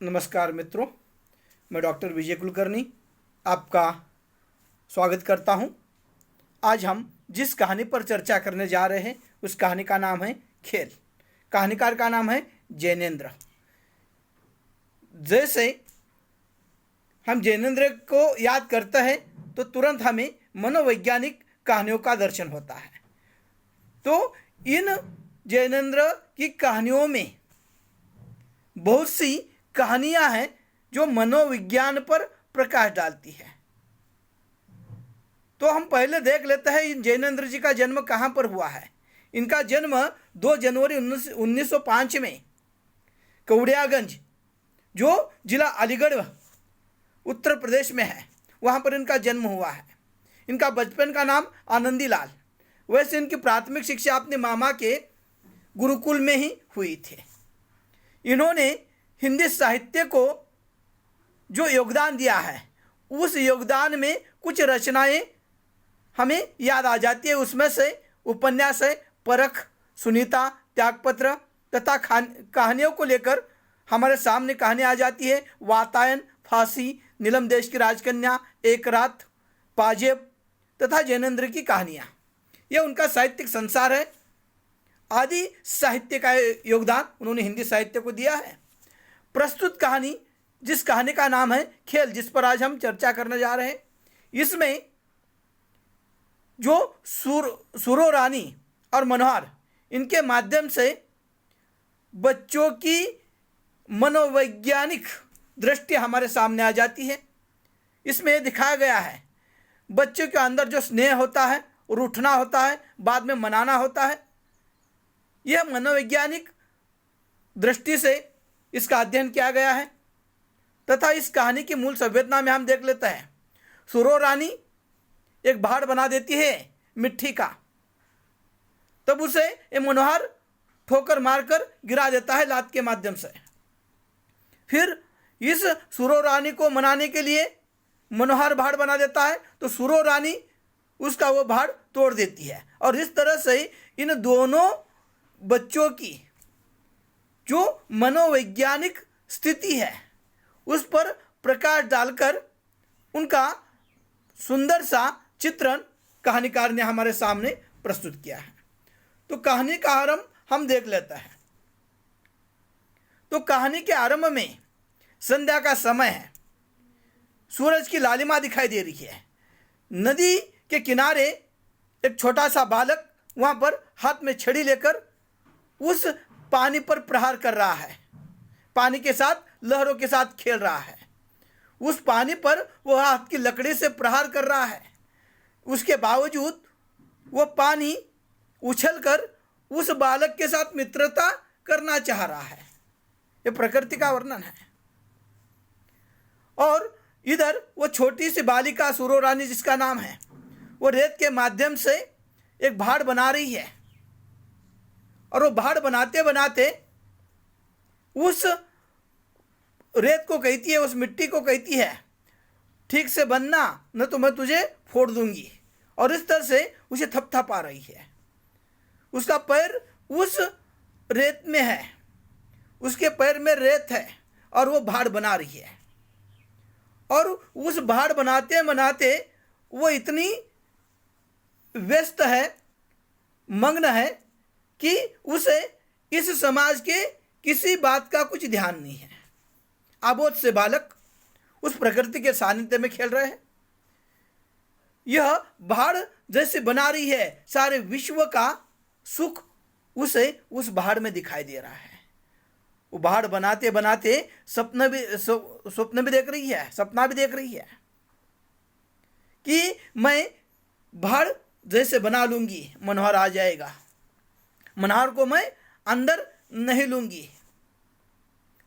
नमस्कार मित्रों, मैं डॉक्टर विजय कुलकर्णी आपका स्वागत करता हूं। आज हम जिस कहानी पर चर्चा करने जा रहे हैं उस कहानी का नाम है खेल। कहानीकार का नाम है जैनेन्द्र। जैसे हम जैनेन्द्र को याद करते हैं तो तुरंत हमें मनोवैज्ञानिक कहानियों का दर्शन होता है। तो इन जैनेन्द्र की कहानियों में बहुत सी कहानियां हैं जो मनोविज्ञान पर प्रकाश डालती है। तो हम पहले देख लेते हैं इन जैनेन्द्र जी का जन्म कहाँ पर हुआ है। इनका जन्म 2 जनवरी 1905 में कौड़ियागंज, जो जिला अलीगढ़ उत्तर प्रदेश में है, वहाँ पर इनका जन्म हुआ है। इनका बचपन का नाम आनंदी लाल। वैसे इनकी प्राथमिक शिक्षा अपने मामा के गुरुकुल में ही हुई थी। इन्होंने हिंदी साहित्य को जो योगदान दिया है उस योगदान में कुछ रचनाएं हमें याद आ जाती है। उसमें से उपन्यास है परख, सुनीता, त्यागपत्र तथा कहानियों को लेकर हमारे सामने कहानी आ जाती है वातायन, फांसी, नीलम देश की राजकन्या, एक रात, पाजेब तथा जैनेन्द्र की कहानियाँ। यह उनका साहित्यिक संसार है। आदि साहित्य का योगदान उन्होंने हिंदी साहित्य को दिया है। प्रस्तुत कहानी, जिस कहानी का नाम है खेल, जिस पर आज हम चर्चा करने जा रहे हैं, इसमें जो सुरो रानी और मनोहर, इनके माध्यम से बच्चों की मनोवैज्ञानिक दृष्टि हमारे सामने आ जाती है। इसमें दिखाया गया है बच्चों के अंदर जो स्नेह होता है, रूठना होता है, बाद में मनाना होता है। यह मनोवैज्ञानिक दृष्टि से इसका अध्ययन किया गया है। तथा इस कहानी की मूल संवेदना में हम देख लेते हैं सुरो रानी एक पहाड़ बना देती है मिट्टी का, तब उसे ये मनोहर ठोकर मारकर गिरा देता है लात के माध्यम से। फिर इस सुरो रानी को मनाने के लिए मनोहर पहाड़ बना देता है, तो सुरो रानी उसका वो पहाड़ तोड़ देती है। और इस तरह से इन दोनों बच्चों की जो मनोवैज्ञानिक स्थिति है उस पर प्रकाश डालकर उनका सुंदर सा चित्रण कहानीकार ने हमारे सामने प्रस्तुत किया है। तो कहानी का आरंभ हम देख लेते हैं। तो कहानी के आरंभ में संध्या का समय है। सूरज की लालिमा दिखाई दे रही है। नदी के किनारे एक छोटा सा बालक वहाँ पर हाथ में छड़ी लेकर उस पानी पर प्रहार कर रहा है। पानी के साथ, लहरों के साथ खेल रहा है। उस पानी पर वो हाथ की लकड़ी से प्रहार कर रहा है। उसके बावजूद वो पानी उछलकर उस बालक के साथ मित्रता करना चाह रहा है। ये प्रकृति का वर्णन है। और इधर वो छोटी सी बालिका सुरो रानी, जिसका नाम है, वो रेत के माध्यम से एक पहाड़ बना रही है। और वो पहाड़ बनाते बनाते उस रेत को कहती है, उस मिट्टी को कहती है, ठीक से बनना न तो मैं तुझे फोड़ दूंगी। और इस तरह से उसे थपथपा रही है। उसका पैर उस रेत में है, उसके पैर में रेत है और वो पहाड़ बना रही है। और उस पहाड़ बनाते बनाते वो इतनी व्यस्त है, मग्न है कि उसे इस समाज के किसी बात का कुछ ध्यान नहीं है। अबोध से बालक उस प्रकृति के सानिध्य में खेल रहे हैं। यह पहाड़ जैसे बना रही है, सारे विश्व का सुख उसे उस पहाड़ में दिखाई दे रहा है। वो पहाड़ बनाते बनाते स्वप्न भी देख रही है, सपना भी देख रही है कि मैं पहाड़ जैसे बना लूंगी, मनोहर आ जाएगा, मनोहर को मैं अंदर नहीं लूंगी,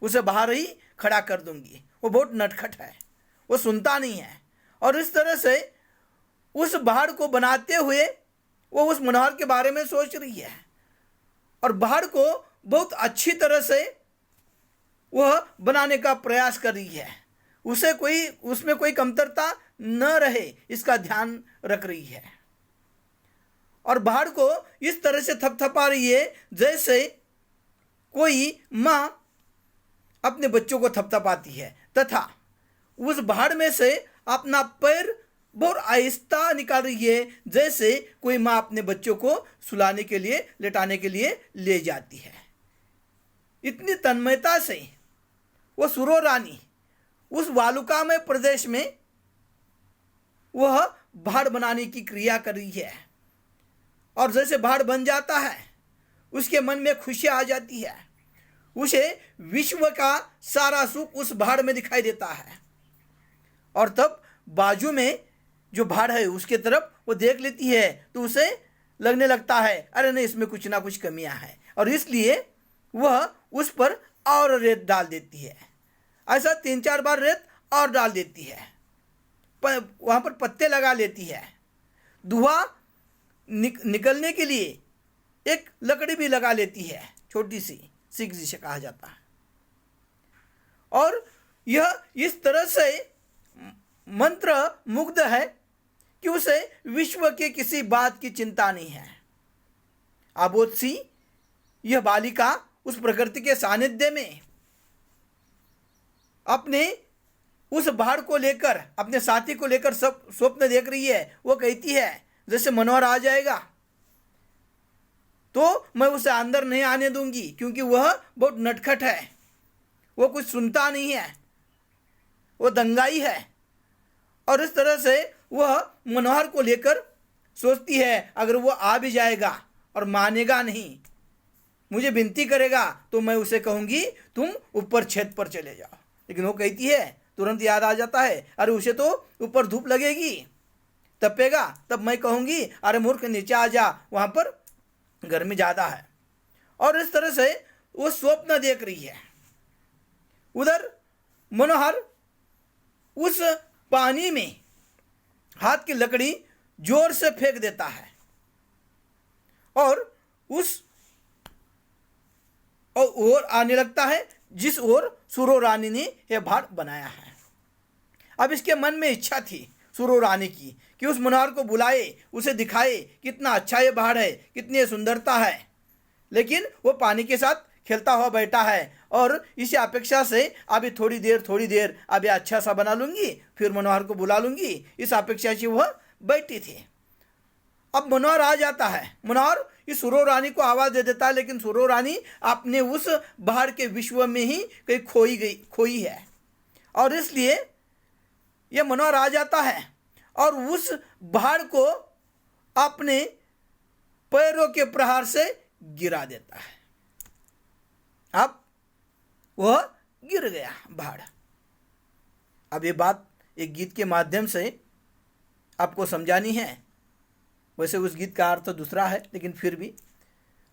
उसे बाहर ही खड़ा कर दूंगी। वो बहुत नटखट है, वो सुनता नहीं है। और इस तरह से उस पहाड़ को बनाते हुए वो उस मनोहर के बारे में सोच रही है और पहाड़ को बहुत अच्छी तरह से वह बनाने का प्रयास कर रही है। उसमें कोई कमतरता न रहे, इसका ध्यान रख रही है। और पहाड़ को इस तरह से थपथपा रही है जैसे कोई माँ अपने बच्चों को थपथपाती है तथा उस भाड़ में से अपना पैर बहुत आहिस्ता निकाल रही है, जैसे कोई माँ अपने बच्चों को सुलाने के लिए, लेटाने के लिए ले जाती है। इतनी तन्मयता से वो सुरो रानी उस वालुकामय प्रदेश में वह भाड़ बनाने की क्रिया कर रही है। और जैसे भाड़ बन जाता है, उसके मन में खुशी आ जाती है। उसे विश्व का सारा सुख उस भाड़ में दिखाई देता है। और तब बाजू में जो भाड़ है उसके तरफ वो देख लेती है, तो उसे लगने लगता है अरे नहीं, इसमें कुछ ना कुछ कमियां हैं, और इसलिए वह उस पर और रेत डाल देती है। ऐसा 3-4 बार रेत और डाल देती है, वहाँ पर पत्ते लगा लेती है। धुआं निकलने के लिए एक लकड़ी भी लगा लेती है, छोटी सी सिक जिसे कहा जाता है। और यह इस तरह से मंत्र मुग्ध है कि उसे विश्व के किसी बात की चिंता नहीं है। आबोध सी यह बालिका उस प्रकृति के सानिध्य में अपने उस भाड़ को लेकर, अपने साथी को लेकर सब स्वप्न देख रही है। वो कहती है जैसे मनोहर आ जाएगा तो मैं उसे अंदर नहीं आने दूंगी, क्योंकि वह बहुत नटखट है, वो कुछ सुनता नहीं है, वो दंगाई है। और इस तरह से वह मनोहर को लेकर सोचती है अगर वो आ भी जाएगा और मानेगा नहीं, मुझे विनती करेगा, तो मैं उसे कहूँगी तुम ऊपर छत पर चले जाओ। लेकिन वो कहती है, तुरंत याद आ जाता है, अरे उसे तो ऊपर धूप लगेगी, तपेगा, तब मैं कहूँगी अरे मूर्ख नीचे आ जा, वहाँ पर गर्मी ज़्यादा है। और इस तरह से वो स्वप्न देख रही है। उधर मनोहर उस पानी में हाथ की लकड़ी जोर से फेंक देता है और उस ओर आने लगता है जिस ओर सुरो रानी ने यह भाड़ बनाया है। अब इसके मन में इच्छा थी सुरो रानी की कि उस मनोहर को बुलाए, उसे दिखाए कितना अच्छा ये भाड़ है, कितनी सुंदरता है। लेकिन वो पानी के साथ खेलता हुआ बैठा है और इसी अपेक्षा से अभी थोड़ी देर अभी अच्छा सा बना लूंगी, फिर मनोहर को बुला लूंगी, इस अपेक्षा से वह बैठी थी। अब मनोहर आ जाता है। मनोहर इस सुरो रानी को आवाज़ दे देता है, लेकिन सुरो रानी अपने उस भाड़ के विश्व में ही कहीं खोई है। और इसलिए यह मनोहर आ जाता है और उस भाड़ को अपने पैरों के प्रहार से गिरा देता है। अब वह गिर गया भाड़। अब ये बात एक गीत के माध्यम से आपको समझानी है। वैसे उस गीत का अर्थ दूसरा है, लेकिन फिर भी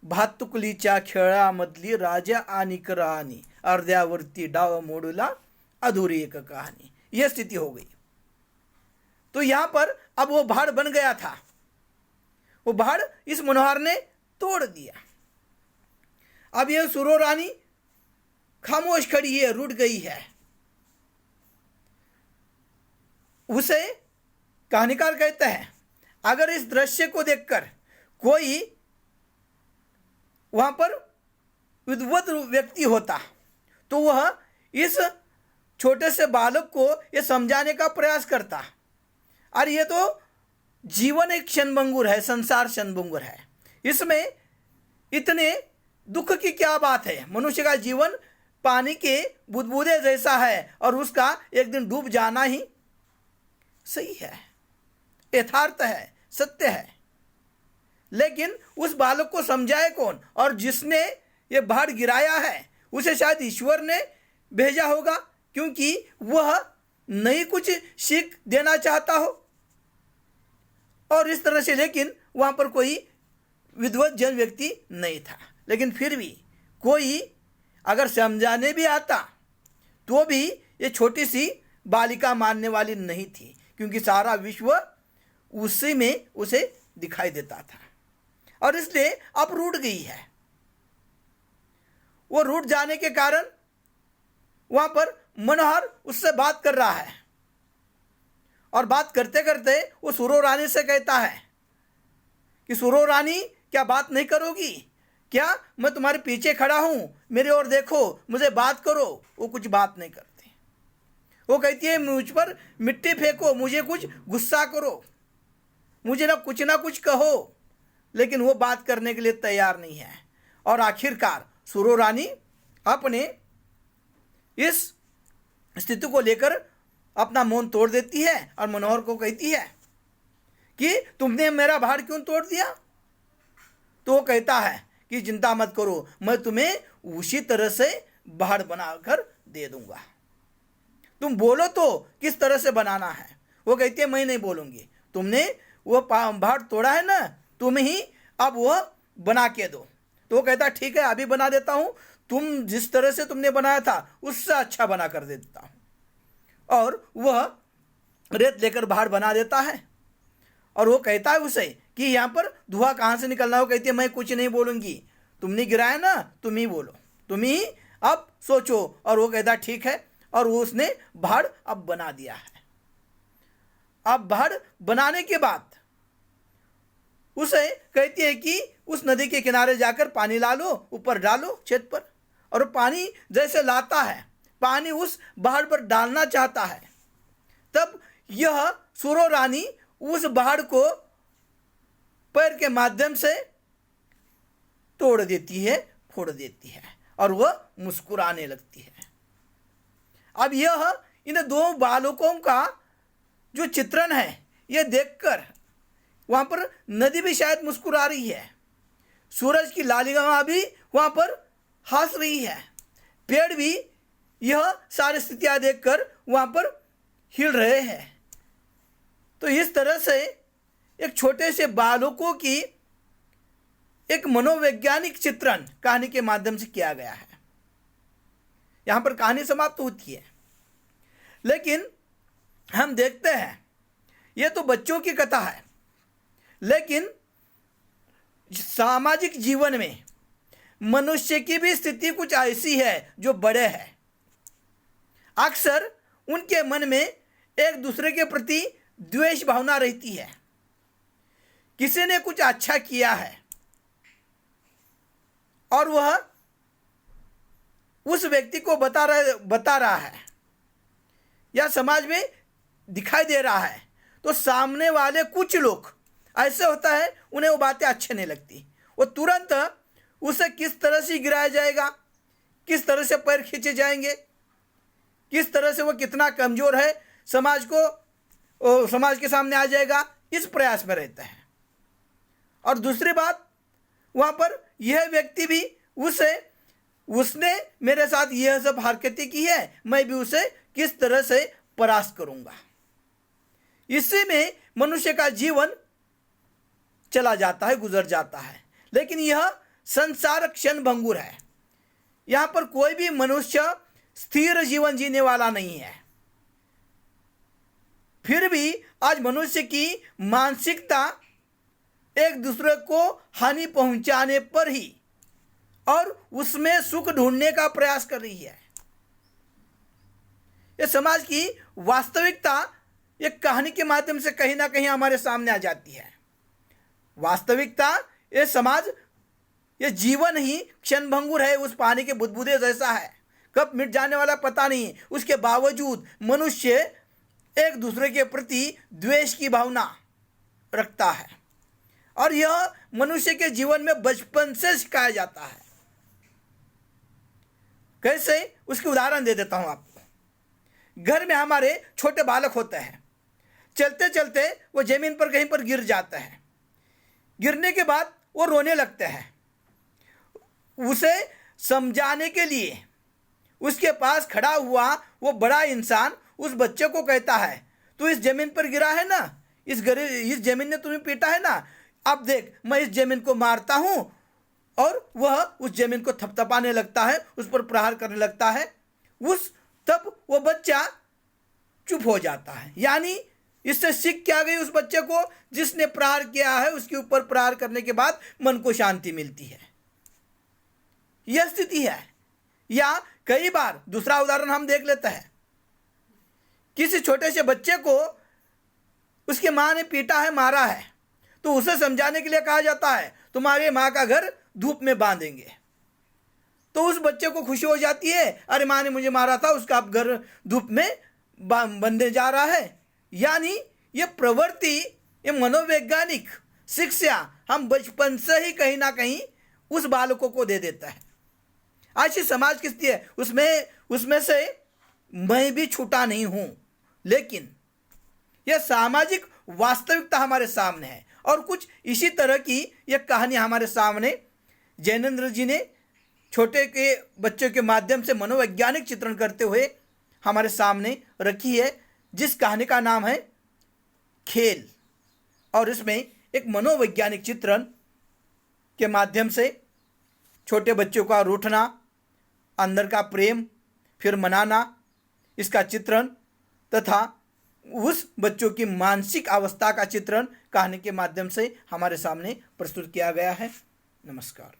भातुकलीच्या खेळामधली राजा आणि राणी अर्ध्यावरती डाव मोडूला अधूरी एक कहानी, यह स्थिति हो गई। तो यहां पर अब वो भाड़ बन गया था, वो भाड़ इस मनोहर ने तोड़ दिया। अब यह सुरो रानी खामोश खड़ी है, रुठ गई है। उसे कहानीकार कहते हैं अगर इस दृश्य को देखकर कोई वहां पर विद्वत व्यक्ति होता तो वह इस छोटे से बालक को यह समझाने का प्रयास करता, और ये तो जीवन एक क्षणभंगुर है, संसार क्षणभंगुर है, इसमें इतने दुख की क्या बात है। मनुष्य का जीवन पानी के बुदबुदे जैसा है और उसका एक दिन डूब जाना ही सही है, यथार्थ है, सत्य है। लेकिन उस बालक को समझाए कौन? और जिसने ये भाड़ गिराया है उसे शायद ईश्वर ने भेजा होगा, क्योंकि वह नहीं कुछ सीख देना चाहता हो। और इस तरह से, लेकिन वहाँ पर कोई विद्वत जन व्यक्ति नहीं था। लेकिन फिर भी कोई अगर समझाने भी आता तो भी ये छोटी सी बालिका मानने वाली नहीं थी, क्योंकि सारा विश्व उसी में उसे दिखाई देता था। और इसलिए अब रूठ गई है। वो रूठ जाने के कारण वहां पर मनोहर उससे बात कर रहा है, और बात करते करते वो सुरो रानी से कहता है कि सुरो रानी क्या बात नहीं करोगी? क्या मैं तुम्हारे पीछे खड़ा हूं, मेरी ओर देखो, मुझे बात करो। वो कुछ बात नहीं करती। वो कहती है मुझ पर मिट्टी फेंको, मुझे कुछ गुस्सा करो, मुझे ना कुछ कहो, लेकिन वो बात करने के लिए तैयार नहीं है। और आखिरकार सुरो रानी अपने इस स्थिति को लेकर अपना मौन तोड़ देती है और मनोहर को कहती है कि तुमने मेरा भाड़ क्यों तोड़ दिया। तो वो कहता है कि चिंता मत करो, मैं तुम्हें उसी तरह से भाड़ बनाकर दे दूंगा, तुम बोलो तो किस तरह से बनाना है। वो कहती है मैं नहीं बोलूंगी, तुमने वो भाड़ तोड़ा है ना, तुम ही अब वो बना के दो। तो वो कहता ठीक है, अभी बना देता हूँ, तुम जिस तरह से तुमने बनाया था उससे अच्छा बना कर देता हूँ। और वह रेत लेकर भाड़ बना देता है। और वो कहता है उसे कि यहाँ पर धुआं कहाँ से निकलना। वो कहती है मैं कुछ नहीं बोलूँगी, तुमने गिराया ना, तुम ही बोलो, तुम ही अब सोचो। और वो कहता ठीक है, और वो उसने भाड़ अब बना दिया है। अब भाड़ बनाने के बाद उसे कहती है कि उस नदी के किनारे जाकर पानी ला लो, ऊपर डालो छत पर। और पानी जैसे लाता है, पानी उस भाड़ पर डालना चाहता है, तब यह सुरो रानी उस भाड़ को पैर के माध्यम से तोड़ देती है, फोड़ देती है, और वह मुस्कुराने लगती है। अब यह इन दो बालकों का जो चित्रण है, यह देखकर वहां पर नदी भी शायद मुस्कुरा रही है, सूरज की लालिमा भी वहां पर हंस रही है, पेड़ भी यह सारी स्थितियां देखकर वहां पर हिल रहे हैं। तो इस तरह से एक छोटे से बालकों की एक मनोवैज्ञानिक चित्रण कहानी के माध्यम से किया गया है। यहां पर कहानी समाप्त होती है, लेकिन हम देखते हैं यह तो बच्चों की कथा है, लेकिन सामाजिक जीवन में मनुष्य की भी स्थिति कुछ ऐसी है जो बड़े है। अक्सर उनके मन में एक दूसरे के प्रति द्वेष भावना रहती है। किसी ने कुछ अच्छा किया है और वह उस व्यक्ति को बता रहा है या समाज में दिखाई दे रहा है, तो सामने वाले कुछ लोग ऐसे होता है, उन्हें वो बातें अच्छे नहीं लगती, वो तुरंत उसे किस तरह से गिराया जाएगा, किस तरह से पैर खींचे जाएंगे, किस तरह से वो कितना कमज़ोर है, समाज के सामने आ जाएगा, इस प्रयास में रहता है। और दूसरी बात, वहाँ पर यह व्यक्ति भी उसने मेरे साथ यह सब हरकतें की है, मैं भी उसे किस तरह से परास्त करूँगा। इसी में मनुष्य का जीवन चला जाता है, गुजर जाता है। लेकिन यह संसार क्षण भंगुर है, यहाँ पर कोई भी मनुष्य स्थिर जीवन जीने वाला नहीं है। फिर भी आज मनुष्य की मानसिकता एक दूसरे को हानि पहुंचाने पर ही और उसमें सुख ढूंढने का प्रयास कर रही है। यह समाज की वास्तविकता एक कहानी के माध्यम से कहीं ना कहीं हमारे सामने आ जाती है। वास्तविकता, ये समाज, ये जीवन ही क्षणभंगुर है, उस पानी के बुदबुदे जैसा है, कब मिट जाने वाला पता नहीं। उसके बावजूद मनुष्य एक दूसरे के प्रति द्वेष की भावना रखता है, और यह मनुष्य के जीवन में बचपन से सिखाया जाता है। कैसे, उसकी उदाहरण दे देता हूं आपको। घर में हमारे छोटे बालक होते हैं, चलते चलते वो जमीन पर कहीं पर गिर जाते हैं, गिरने के बाद वो रोने लगते हैं। उसे समझाने के लिए उसके पास खड़ा हुआ वो बड़ा इंसान उस बच्चे को कहता है, तू इस जमीन पर गिरा है ना, इस जमीन ने तुम्हें पीटा है ना, अब देख मैं इस जमीन को मारता हूं। और वह उस जमीन को थपथपाने लगता है, उस पर प्रहार करने लगता है। तब वो बच्चा चुप हो जाता है। यानी इससे सीख क्या गई उस बच्चे को, जिसने प्रहार किया है उसके ऊपर प्रहार करने के बाद मन को शांति मिलती है। यह स्थिति है। या कई बार दूसरा उदाहरण हम देख लेते हैं, किसी छोटे से बच्चे को उसकी माँ ने पीटा है, मारा है, तो उसे समझाने के लिए कहा जाता है तुम्हारी माँ का घर धूप में बांधेंगे तो उस बच्चे को खुशी हो जाती है, अरे माँ ने मुझे मारा था, उसका अब घर धूप में बंधने जा रहा है। यानी ये प्रवृत्ति, ये मनोवैज्ञानिक शिक्षा हम बचपन से ही कहीं ना कहीं उस बालकों को दे देता है। आज की समाज किसकी है, उसमें से मैं भी छूटा नहीं हूं, लेकिन यह सामाजिक वास्तविकता हमारे सामने है। और कुछ इसी तरह की यह कहानी हमारे सामने जैनेंद्र जी ने छोटे के बच्चों के माध्यम से मनोवैज्ञानिक चित्रण करते हुए हमारे सामने रखी है, जिस कहानी का नाम है खेल। और इसमें एक मनोवैज्ञानिक चित्रण के माध्यम से छोटे बच्चों का रूठना, अंदर का प्रेम, फिर मनाना, इसका चित्रण तथा उस बच्चों की मानसिक अवस्था का चित्रण कहानी के माध्यम से हमारे सामने प्रस्तुत किया गया है। नमस्कार।